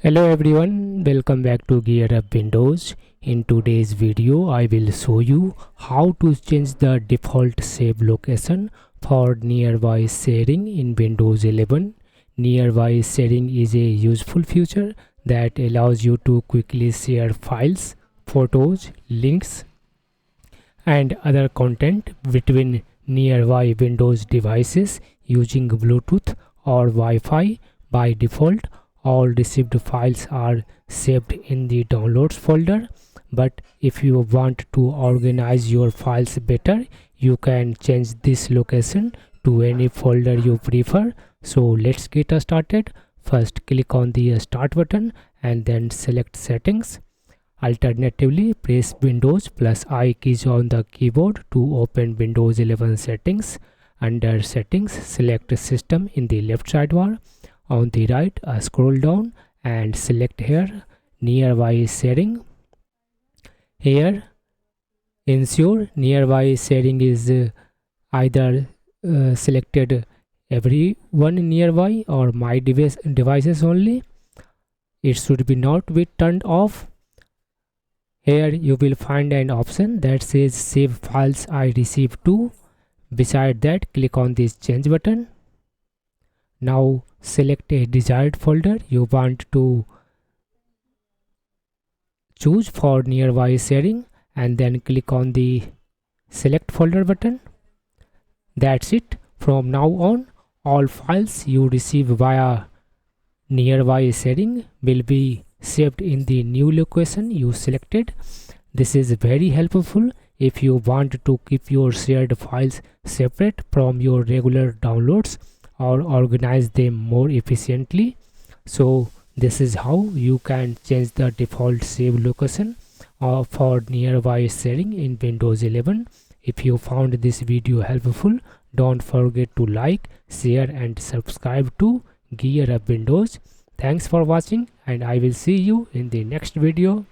Hello everyone, welcome back to GearUpWindows. In today's video, I will show you how to change the default save location for nearby sharing in Windows 11. Nearby sharing is a useful feature that allows you to quickly share files, photos, links, and other content between nearby Windows devices using Bluetooth or Wi-Fi. By default, all received files are saved in the downloads folder, but if you want to organize your files better, you can change this location to any folder you prefer. So let's get started. First, click on the start button and then select settings. Alternatively, press Windows plus I keys on the keyboard to open Windows 11 settings. Under settings, select system in the left sidebar. On the right, scroll down and select here nearby sharing. Here, ensure nearby sharing is either selected everyone nearby or my devices only. It should be not be turned off. Here you will find an option that says save files I received to. Beside that, click on this change button. Now select a desired folder you want to choose for nearby sharing and then click on the select folder button. That's it. From now on, all files you receive via nearby sharing will be saved in the new location you selected. This is very helpful if you want to keep your shared files separate from your regular downloads or organize them more efficiently. So this is how you can change the default save location for nearby sharing in Windows 11. If you found this video helpful, don't forget to like, share and subscribe to GearUpWindows. Thanks for watching and I will see you in the next video.